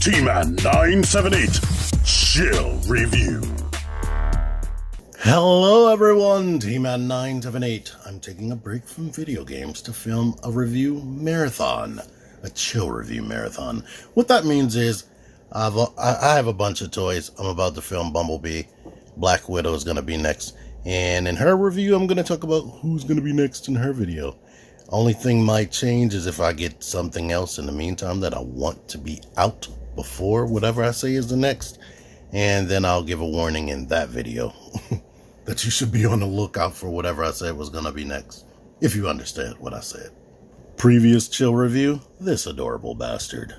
T-Man 978 Chill Review. Hello everyone, T-Man 978. I'm taking a break from video games to film a review marathon. A chill review marathon. What that means is, I have a bunch of toys. I'm about to film Bumblebee. Black Widow is going to be next. And in her review, I'm going to talk about who's going to be next in her video. Only thing might change is if I get something else in the meantime that I want to be out before whatever I say is the next. And then I'll give a warning in that video that you should be on the lookout for whatever I said was going to be next. If you understand what I said. Previous chill review, this adorable bastard.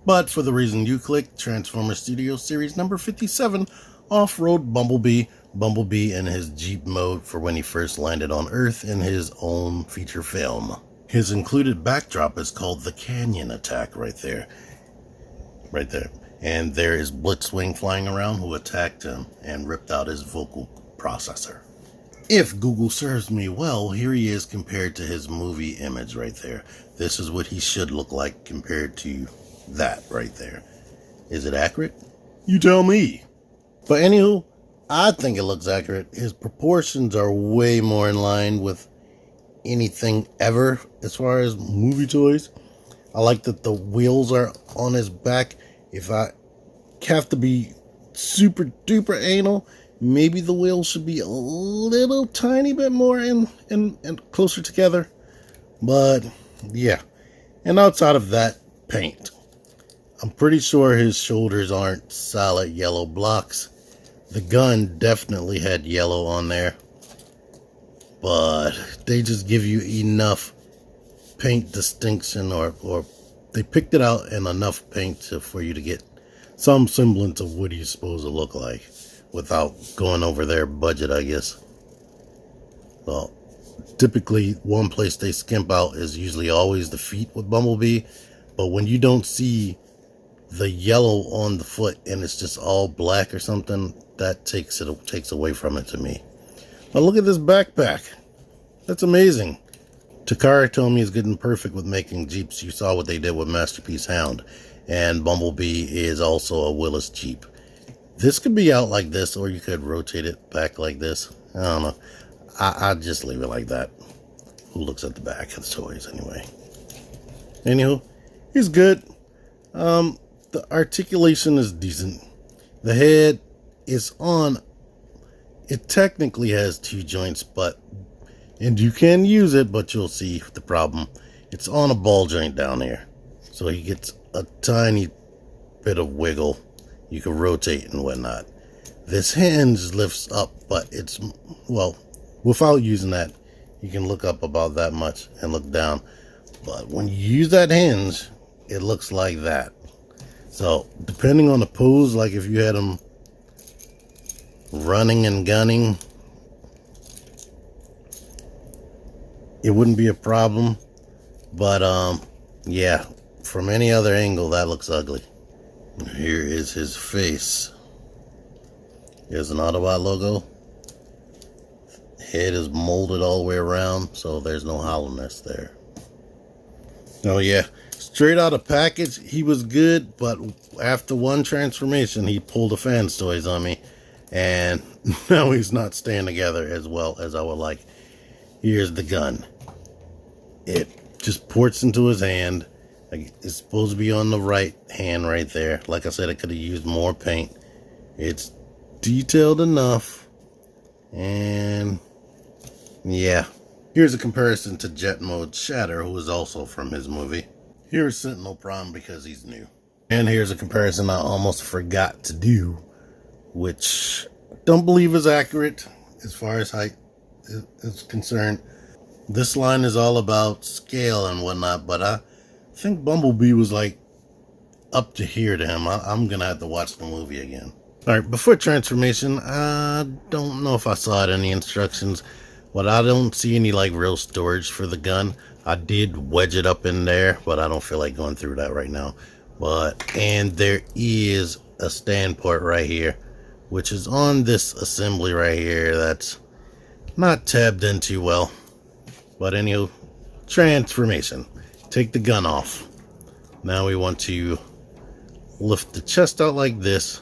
But for the reason you clicked, Transformers Studio Series number 57, Offroad Bumblebee. Bumblebee in his Jeep mode for when he first landed on Earth in his own feature film. His included backdrop is called the Canyon Attack right there. Right there. And there is Blitzwing flying around who attacked him and ripped out his vocal processor. If Google serves me well, here he is compared to his movie image right there. This is what he should look like compared to that right there. Is it accurate? You tell me. But anywho, I think it looks accurate. His proportions are way more in line with anything ever as far as movie toys. I like that the wheels are on his back. If I have to be super duper anal, maybe the wheels should be a little tiny bit more and closer together. But yeah. And outside of that, paint. I'm pretty sure his shoulders aren't solid yellow blocks. The gun definitely had yellow on there. But they just give you enough paint distinction or they picked it out in enough paint for you to get some semblance of what he's supposed to look like without going over their budget, I guess. Well, typically one place they skimp out is usually always the feet with Bumblebee, but when you don't see the yellow on the foot and it's just all black or something, that takes away from it to me. But look at this backpack. That's amazing. Takara told me he's getting perfect with making Jeeps. You saw what they did with Masterpiece Hound. And Bumblebee is also a Willis Jeep. This could be out like this, or you could rotate it back like this. I don't know. I'd just leave it like that. Who looks at the back of the toys anyway? Anywho, he's good. The articulation is decent. The head is on. It technically has 2 joints, and you can use it, but you'll see the problem. It's on a ball joint down here. So he gets a tiny bit of wiggle. You can rotate and whatnot. This hinge lifts up, but it's, well, without using that, you can look up about that much and look down. But when you use that hinge, it looks like that. So, depending on the pose, like if you had him running and gunning, it wouldn't be a problem. But, yeah, from any other angle, that looks ugly. Here is his face. Here's an Autobot logo. Head is molded all the way around, so there's no hollowness there. Oh yeah, straight out of package, he was good, but after one transformation, he pulled a Fans Toys on me, and now he's not staying together as well as I would like. Here's the gun. It just ports into his hand. It's supposed to be on the right hand right there. Like I said, I could have used more paint. It's detailed enough. And yeah. Here's a comparison to Jet Mode Shatter, who is also from his movie. Here's Sentinel Prime because he's new. And here's a comparison I almost forgot to do, which I don't believe is accurate as far as height is concerned. This line is all about scale and whatnot, but I think Bumblebee was like up to here to him. I'm gonna have to watch the movie again. Alright, before transformation, I don't know if I saw it in the instructions, but I don't see any like real storage for the gun. I did wedge it up in there, but I don't feel like going through that right now. And there is a stand port right here, which is on this assembly right here that's not tabbed in too well. But anyway, transformation. Take the gun off. Now we want to lift the chest out like this,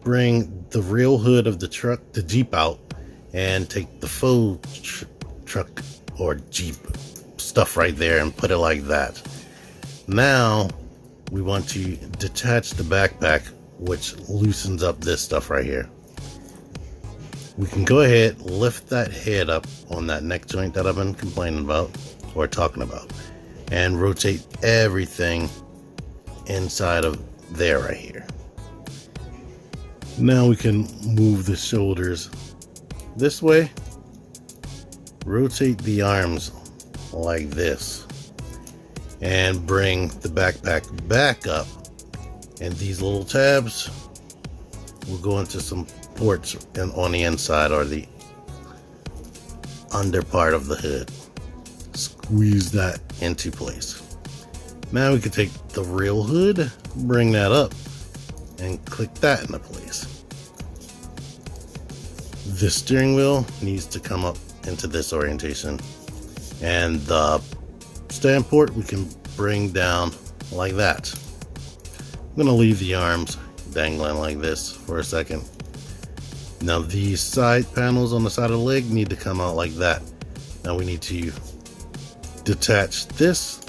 bring the real hood of the truck, the Jeep out, and take the faux truck or Jeep stuff right there and put it like that. Now we want to detach the backpack, which loosens up this stuff right here. We can go ahead, lift that head up on that neck joint that I've been complaining about or talking about, and rotate everything inside of there right here. Now we can move the shoulders this way, rotate the arms like this, and bring the backpack back up, and these little tabs will go into some ports on the inside or the under part of the hood. Squeeze that into place. Now we can take the real hood, bring that up, and click that into place. The steering wheel needs to come up into this orientation, and the stand port we can bring down like that. I'm going to leave the arms dangling like this for a second. Now these side panels on the side of the leg need to come out like that. Now we need to detach this,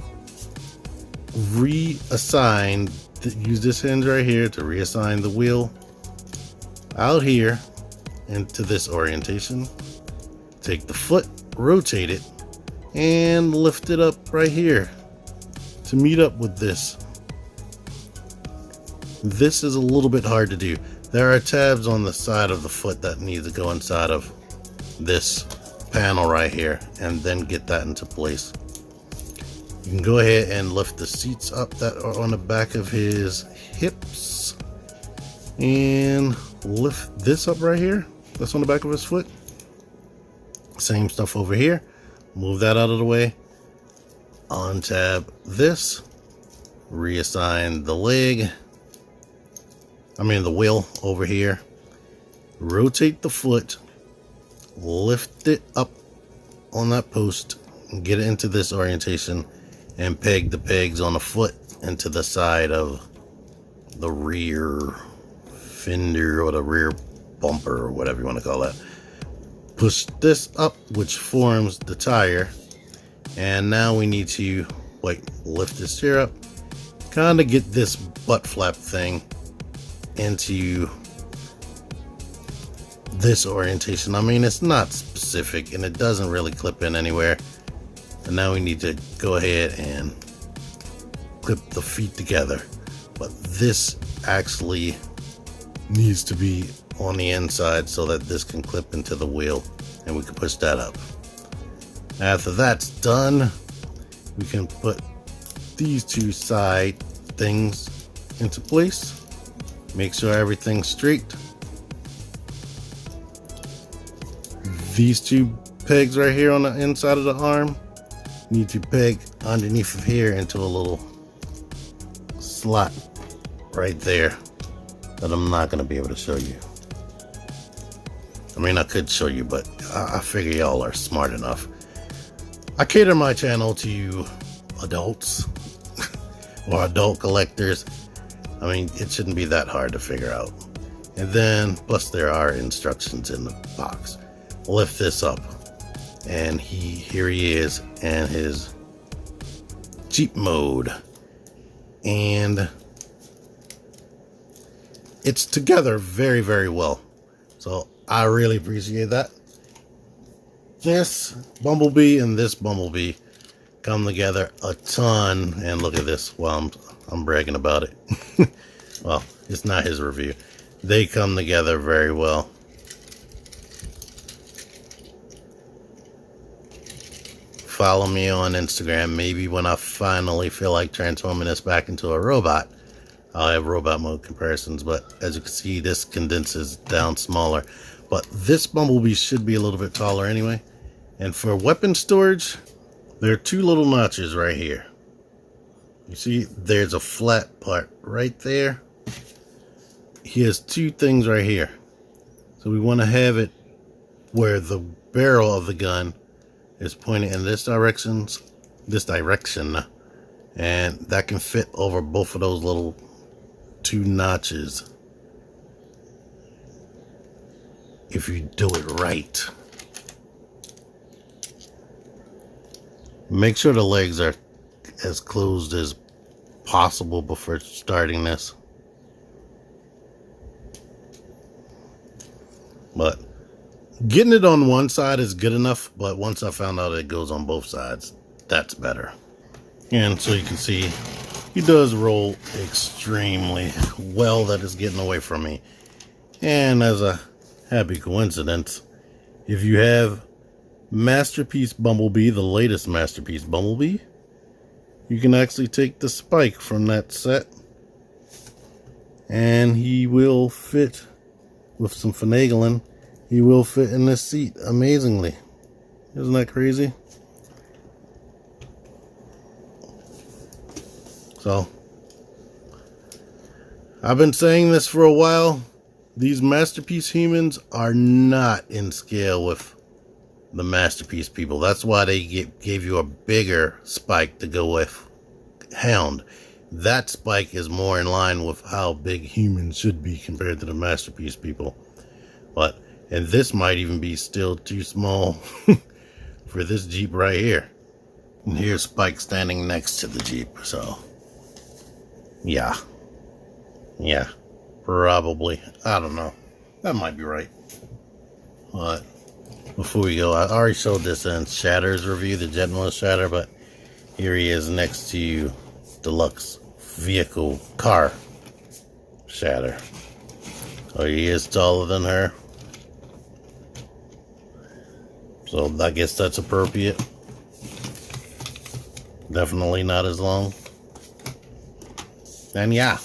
reassign, use this hinge right here to reassign the wheel out here into this orientation. Take the foot, rotate it, and lift it up right here to meet up with this. This is a little bit hard to do. There are tabs on the side of the foot that need to go inside of this panel right here, and then get that into place. You can go ahead and lift the seats up that are on the back of his hips, and lift this up right here that's on the back of his foot. Same stuff over here. Move that out of the way, untab this, reassign the leg, the wheel over here, rotate the foot, lift it up on that post, and get it into this orientation, and peg the pegs on the foot into the side of the rear fender or the rear bumper or whatever you want to call that. Push this up, which forms the tire, and now we need to lift this here up, kind of get this butt flap thing into this orientation. It's not specific and it doesn't really clip in anywhere. And now we need to go ahead and clip the feet together, but this actually needs to be on the inside so that this can clip into the wheel, and we can push that up. After that's done, we can put these two side things into place. Make sure everything's straight. These two pegs right here on the inside of the arm need to peg underneath of here into a little slot right there that I'm not going to be able to show you. I could show you, but I figure y'all are smart enough. I cater my channel to adults or adult collectors. It shouldn't be that hard to figure out. And then, plus there are instructions in the box. Lift this up, and here he is in his Jeep mode. And it's together very, very well. So I really appreciate that. This Bumblebee and this Bumblebee come together a ton, and look at this. Well, I'm bragging about it. Well, it's not his review. They come together very well. Follow me on Instagram. Maybe when I finally feel like transforming this back into a robot, I'll have robot mode comparisons. But as you can see, this condenses down smaller. But this Bumblebee should be a little bit taller anyway. And for weapon storage, there are two little notches right here. You see, there's a flat part right there. He has two things right here. So we want to have it where the barrel of the gun is pointing in this direction, and that can fit over both of those little 2 notches if you do it right. Make sure the legs are as closed as possible before starting this. But getting it on one side is good enough, but once I found out it goes on both sides, that's better. And so you can see he does roll extremely well. That is getting away from me. And as a happy coincidence, if you have Masterpiece Bumblebee, the latest Masterpiece Bumblebee, you can actually take the spike from that set and he will fit, with some finagling, he will fit in this seat amazingly. Isn't that crazy? So, I've been saying this for a while. These Masterpiece humans are not in scale with the Masterpiece people. That's why they gave you a bigger spike to go with Hound. That spike is more in line with how big humans should be compared to the Masterpiece people. And this might even be still too small for this Jeep right here. And here's Spike standing next to the Jeep. So, yeah, probably. I don't know. That might be right. But before we go, I already showed this in Shatter's review, the Jetmo Shatter, but here he is next to Deluxe Vehicle Car Shatter. So he is taller than her. So I guess that's appropriate. Definitely not as long. And yeah,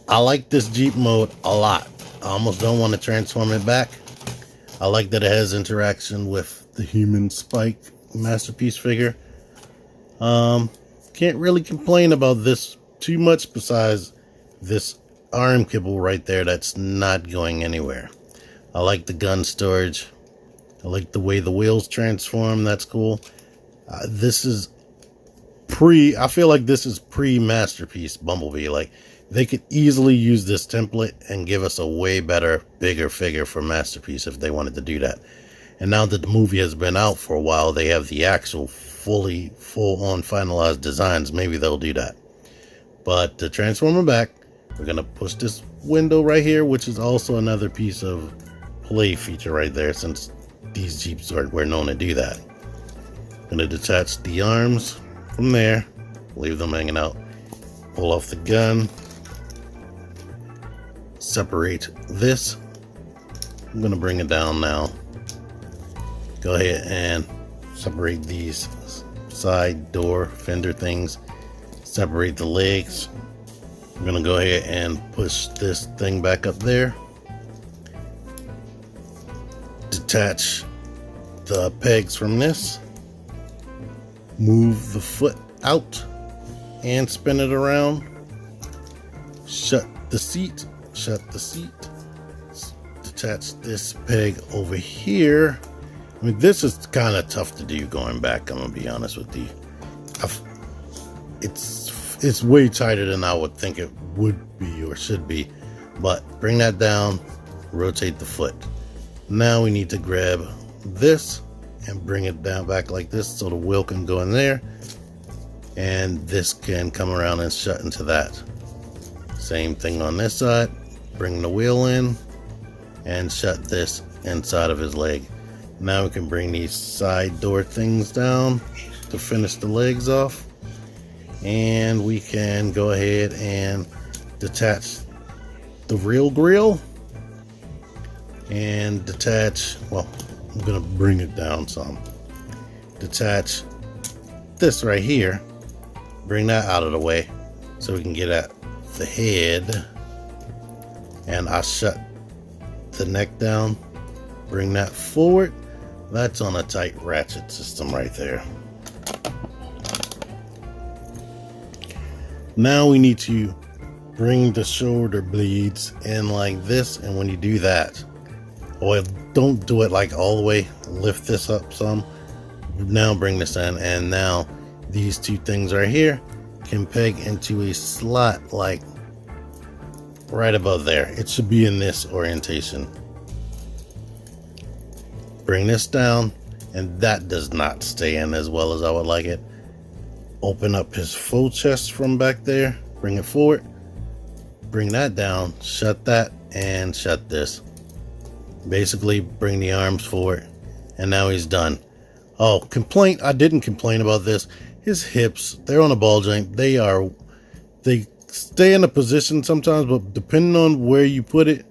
I like this Jeep mode a lot. I almost don't want to transform it back. I like that it has interaction with the human Spike Masterpiece figure. Can't really complain about this too much besides this arm kibble right there that's not going anywhere. I like the gun storage. I like the way the wheels transform. That's cool. This is I feel like this is pre-Masterpiece Bumblebee. Like, they could easily use this template and give us a way better, bigger figure for Masterpiece if they wanted to do that. And now that the movie has been out for a while, they have the actual full-on finalized designs. Maybe they'll do that. But to transform them back, we're going to push this window right here, which is also another piece of play feature right there, since these Jeeps were known to do that. Going to detach the arms from there, leave them hanging out, pull off the gun, separate this. I'm going to bring it down now. Go ahead and separate these side door fender things, separate the legs. I'm going to go ahead and push this thing back up there, detach the pegs from this, move the foot out and spin it around, shut the seat, detach this peg over here. I mean, this is kind of tough to do going back, I'm gonna be honest with you. It's way tighter than I would think it would be or should be, but bring that down, rotate the foot. Now we need to grab this and bring it down back like this so the wheel can go in there, and this can come around and shut into that. Same thing on this side, bring the wheel in and shut this inside of his leg. Now we can bring these side door things down to finish the legs off, and we can go ahead and detach the real grill and detach, well, I'm gonna bring it down some, detach this right here, bring that out of the way so we can get at the head, and I shut the neck down, bring that forward. That's on a tight ratchet system right there. Now we need to bring the shoulder blades in like this, and when you do that, well, don't do it like all the way, lift this up some. Now bring this in, and now these two things right here can peg into a slot like right above there. It should be in this orientation. Bring this down, and that does not stay in as well as I would like it. Open up his full chest from back there, bring it forward, bring that down, shut that, and shut this. Basically bring the arms forward, and now he's done. Oh, complaint, I didn't complain about this. His hips, they're on a ball joint. They stay in a position sometimes, but depending on where you put it,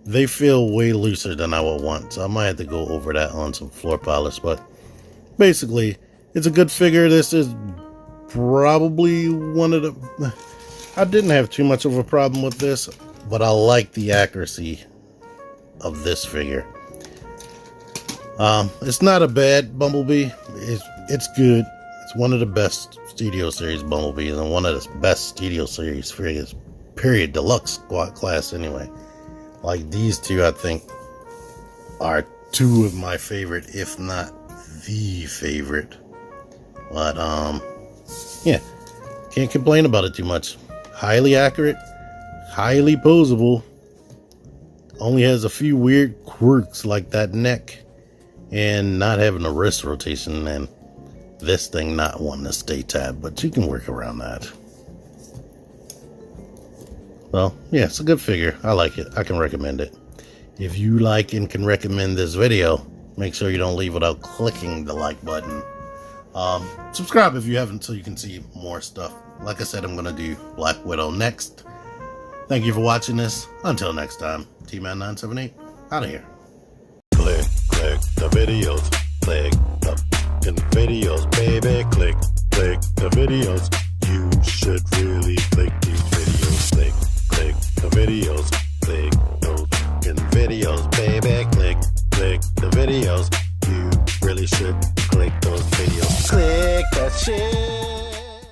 they feel way looser than I would want. So I might have to go over that on some floor polish, but basically it's a good figure. This is probably one of the, I didn't have too much of a problem with this, but I like the accuracy of this figure. It's not a bad Bumblebee. It's good. It's one of the best Studio Series Bumblebees and one of the best Studio Series figures, period. Deluxe squad class anyway. Like these two, I think, are two of my favorite, if not the favorite. But yeah, can't complain about it too much. Highly accurate, highly posable. Only has a few weird quirks like that neck and not having a wrist rotation and this thing not wanting to stay tabbed, but you can work around that. Well, yeah, it's a good figure. I like it. I can recommend it. If you like and can recommend this video, make sure you don't leave without clicking the like button. Subscribe if you haven't so you can see more stuff. Like I said, I'm going to do Black Widow next. Thank you for watching this. Until next time, T-Man978, out of here. Click the videos. Click the videos, baby. Click the videos. You should really click these videos. Click the videos. Click those videos, baby. Click the videos. You really should click those videos. Click that shit.